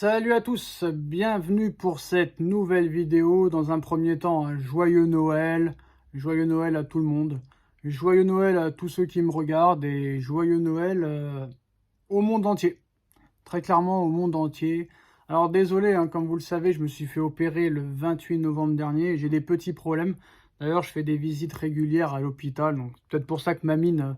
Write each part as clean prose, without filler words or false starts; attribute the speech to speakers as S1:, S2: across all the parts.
S1: Salut à tous, bienvenue pour cette nouvelle vidéo. Dans un premier temps, un joyeux Noël à tout le monde, joyeux Noël à tous ceux qui me regardent et joyeux Noël au monde entier, très clairement au monde entier. Alors désolé, hein, comme vous le savez, je me suis fait opérer le 28 novembre dernier, j'ai des petits problèmes. D'ailleurs, je fais des visites régulières à l'hôpital, donc peut-être pour ça que ma mine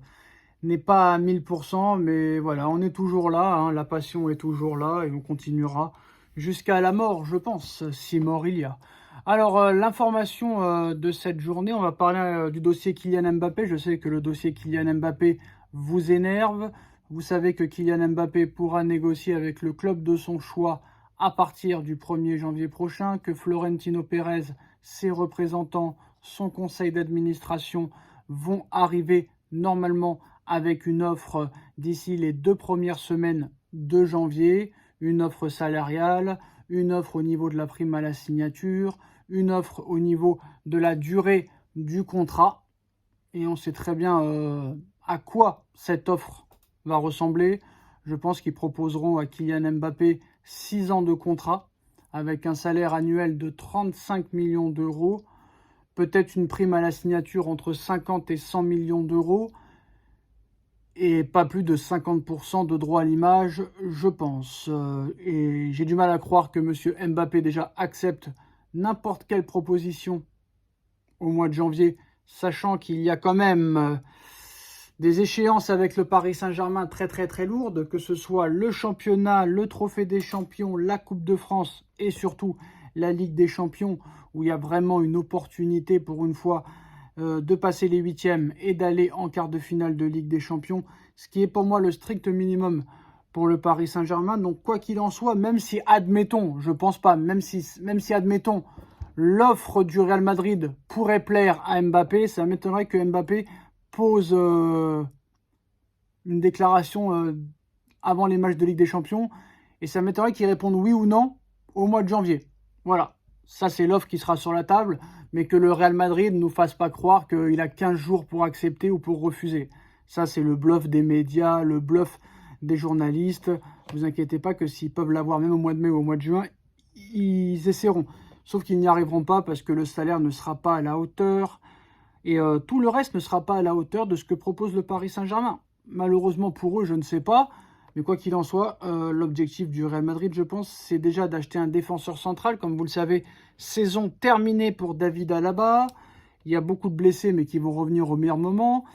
S1: n'est pas à 1000%, mais voilà, on est toujours là, hein, la passion est toujours là et on continuera jusqu'à la mort, je pense, si mort il y a. Alors, l'information de cette journée, on va parler du dossier Kylian Mbappé. Je sais que le dossier Kylian Mbappé vous énerve. Vous savez que Kylian Mbappé pourra négocier avec le club de son choix à partir du 1er janvier prochain, que Florentino Pérez, ses représentants, son conseil d'administration vont arriver normalement avec une offre d'ici les 2 premières semaines de janvier, une offre salariale, une offre au niveau de la prime à la signature, une offre au niveau de la durée du contrat. Et on sait très bien à quoi cette offre va ressembler. Je pense qu'ils proposeront à Kylian Mbappé 6 ans de contrat avec un salaire annuel de 35 millions d'euros, peut-être une prime à la signature entre 50 et 100 millions d'euros, et pas plus de 50% de droit à l'image, je pense. Et j'ai du mal à croire que M. Mbappé déjà accepte n'importe quelle proposition au mois de janvier, sachant qu'il y a quand même des échéances avec le Paris Saint-Germain très lourdes, que ce soit le championnat, le trophée des champions, la Coupe de France et surtout la Ligue des champions, où il y a vraiment une opportunité pour une fois de passer les huitièmes et d'aller en quart de finale de Ligue des Champions, ce qui est pour moi le strict minimum pour le Paris Saint-Germain. Donc quoi qu'il en soit, même si admettons, je pense pas, même si admettons l'offre du Real Madrid pourrait plaire à Mbappé, ça m'étonnerait que Mbappé pose une déclaration avant les matchs de Ligue des Champions, et ça m'étonnerait qu'il réponde oui ou non au mois de janvier. Voilà, ça c'est l'offre qui sera sur la table, mais que le Real Madrid ne nous fasse pas croire qu'il a 15 jours pour accepter ou pour refuser. Ça c'est le bluff des médias, le bluff des journalistes. Ne vous inquiétez pas que s'ils peuvent l'avoir même au mois de mai ou au mois de juin, ils essaieront. Sauf qu'ils n'y arriveront pas parce que le salaire ne sera pas à la hauteur, et tout le reste ne sera pas à la hauteur de ce que propose le Paris Saint-Germain. Malheureusement pour eux, je ne sais pas. Mais quoi qu'il en soit, l'objectif du Real Madrid, je pense, c'est déjà d'acheter un défenseur central. Comme vous le savez, saison terminée pour David Alaba. Il y a beaucoup de blessés, mais qui vont revenir au meilleur moment.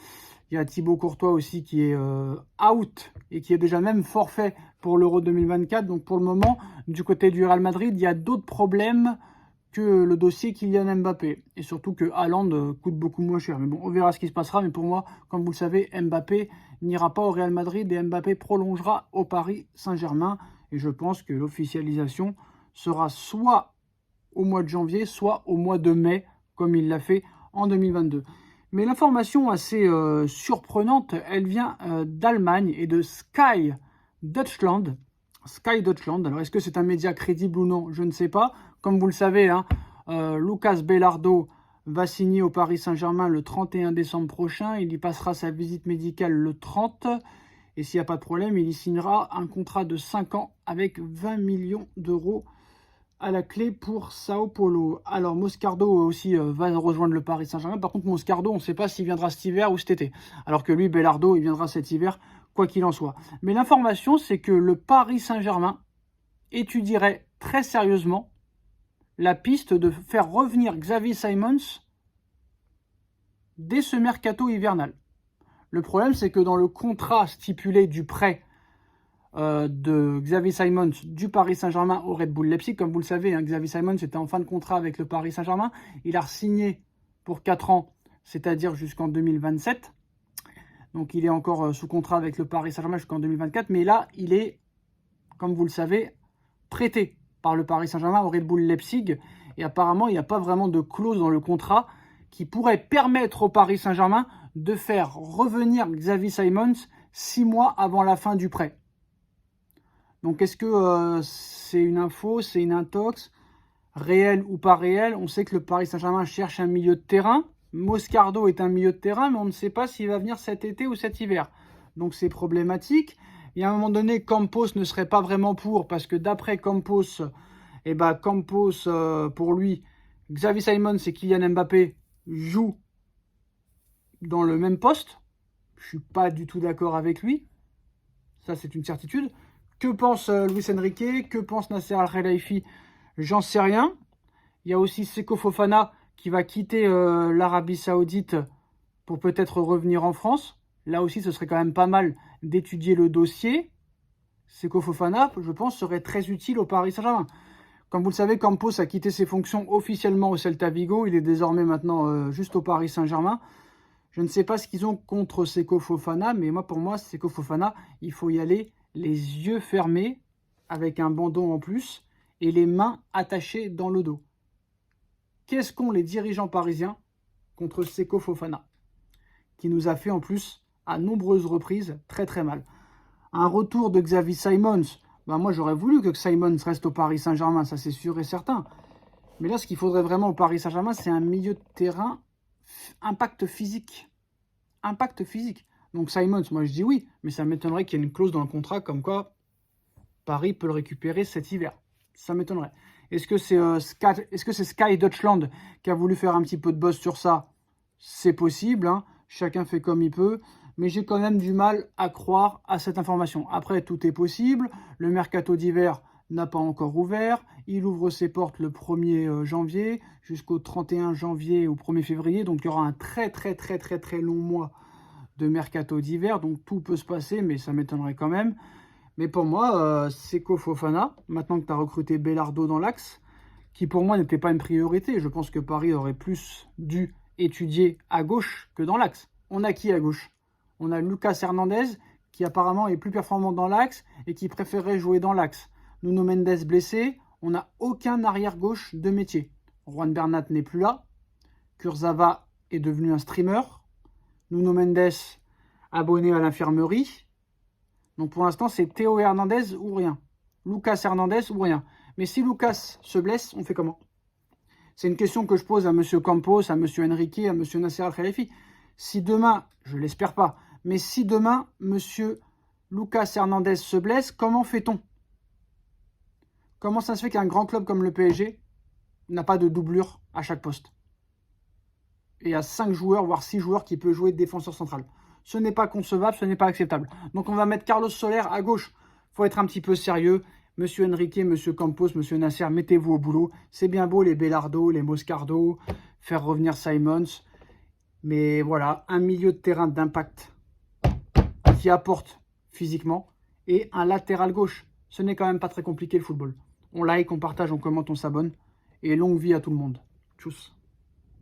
S1: Il y a Thibaut Courtois aussi qui est out et qui est déjà même forfait pour l'Euro 2024. Donc pour le moment, du côté du Real Madrid, il y a d'autres problèmes que le dossier Kylian Mbappé. Et surtout que Haaland coûte beaucoup moins cher. Mais bon, on verra ce qui se passera. Mais pour moi, comme vous le savez, Mbappé n'ira pas au Real Madrid et Mbappé prolongera au Paris Saint-Germain. Et je pense que l'officialisation sera soit au mois de janvier, soit au mois de mai, comme il l'a fait en 2022. Mais l'information assez surprenante, elle vient d'Allemagne et de Sky Deutschland. Sky Deutschland, alors est-ce que c'est un média crédible ou non? Je ne sais pas. Comme vous le savez, hein, Lucas Bellardo va signer au Paris Saint-Germain le 31 décembre prochain. Il y passera sa visite médicale le 30. Et s'il n'y a pas de problème, il y signera un contrat de 5 ans avec 20 millions d'euros à la clé pour Sao Paulo. Alors Moscardo aussi va rejoindre le Paris Saint-Germain. Par contre, Moscardo, on ne sait pas s'il viendra cet hiver ou cet été. Alors que lui, Bellardo, il viendra cet hiver, quoi qu'il en soit. Mais l'information, c'est que le Paris Saint-Germain étudierait très sérieusement la piste de faire revenir Xavi Simons dès ce mercato hivernal. Le problème, c'est que dans le contrat stipulé du prêt de Xavi Simons du Paris Saint-Germain au Red Bull Leipzig, comme vous le savez, hein, Xavi Simons était en fin de contrat avec le Paris Saint-Germain. Il a signé pour 4 ans, c'est-à-dire jusqu'en 2027. Donc il est encore sous contrat avec le Paris Saint-Germain jusqu'en 2024. Mais là, il est, comme vous le savez, prêté par le Paris Saint-Germain au Red Bull Leipzig. Et apparemment, il n'y a pas vraiment de clause dans le contrat qui pourrait permettre au Paris Saint-Germain de faire revenir Xavi Simons 6 mois avant la fin du prêt. Donc est-ce que c'est une info, c'est une intox, réelle ou pas réelle? On sait que le Paris Saint-Germain cherche un milieu de terrain. Moscardo est un milieu de terrain, mais on ne sait pas s'il va venir cet été ou cet hiver. Donc c'est problématique. Il y a un moment donné, Campos ne serait pas vraiment pour, parce que d'après Campos, pour lui, Xavi Simons et Kylian Mbappé jouent dans le même poste. Je ne suis pas du tout d'accord avec lui. Ça, c'est une certitude. Que pense Luis Enrique? Que pense Nasser Al-Khelaifi? J'en sais rien. Il y a aussi Seko Fofana qui va quitter l'Arabie Saoudite pour peut-être revenir en France. Là aussi, ce serait quand même pas mal d'étudier le dossier. Seko Fofana, je pense, serait très utile au Paris Saint-Germain. Comme vous le savez, Campos a quitté ses fonctions officiellement au Celta Vigo. Il est désormais maintenant juste au Paris Saint-Germain. Je ne sais pas ce qu'ils ont contre Seko Fofana, mais pour moi, Seko Fofana, il faut y aller les yeux fermés, avec un bandeau en plus, et les mains attachées dans le dos. Qu'est-ce qu'ont les dirigeants parisiens contre Seko Fofana, qui nous a fait en plus, à nombreuses reprises, très très mal. Un retour de Xavi Simons, moi j'aurais voulu que Simons reste au Paris Saint-Germain, ça c'est sûr et certain. Mais là, ce qu'il faudrait vraiment au Paris Saint-Germain, c'est un milieu de terrain impact physique. Impact physique. Donc Simons, moi je dis oui, mais ça m'étonnerait qu'il y ait une clause dans le contrat comme quoi Paris peut le récupérer cet hiver. Ça m'étonnerait. Est-ce que c'est Sky Deutschland qui a voulu faire un petit peu de buzz sur ça? C'est possible, hein. Chacun fait comme il peut. Mais j'ai quand même du mal à croire à cette information. Après, tout est possible. Le mercato d'hiver n'a pas encore ouvert. Il ouvre ses portes le 1er janvier jusqu'au 31 janvier ou 1er février. Donc, il y aura un très long mois de mercato d'hiver. Donc, tout peut se passer, mais ça m'étonnerait quand même. Mais pour moi, Seko Fofana, maintenant que tu as recruté Belardo dans l'axe, qui pour moi n'était pas une priorité. Je pense que Paris aurait plus dû étudier à gauche que dans l'axe. On a qui à gauche? On a Lucas Hernandez, qui apparemment est plus performant dans l'axe et qui préférerait jouer dans l'axe. Nuno Mendes blessé, on n'a aucun arrière-gauche de métier. Juan Bernat n'est plus là. Kurzawa est devenu un streamer. Nuno Mendes abonné à l'infirmerie. Donc pour l'instant, c'est Théo Hernandez ou rien. Lucas Hernandez ou rien. Mais si Lucas se blesse, on fait comment? C'est une question que je pose à M. Campos, à M. Enrique, à M. Nasser Al-Khelaifi. Si demain, je l'espère pas, mais si demain, M. Lucas Hernandez se blesse, comment fait-on? Comment ça se fait qu'un grand club comme le PSG n'a pas de doublure à chaque poste? Et à 5 joueurs, voire 6 joueurs qui peuvent jouer défenseur central. Ce n'est pas concevable, ce n'est pas acceptable. Donc on va mettre Carlos Soler à gauche. Il faut être un petit peu sérieux. Monsieur Enrique, Monsieur Campos, Monsieur Nasser, mettez-vous au boulot. C'est bien beau les Belardo, les Moscardo, faire revenir Simons. Mais voilà, un milieu de terrain d'impact qui apporte physiquement et un latéral gauche. Ce n'est quand même pas très compliqué le football. On like, on partage, on commente, on s'abonne. Et longue vie à tout le monde. Tchuss.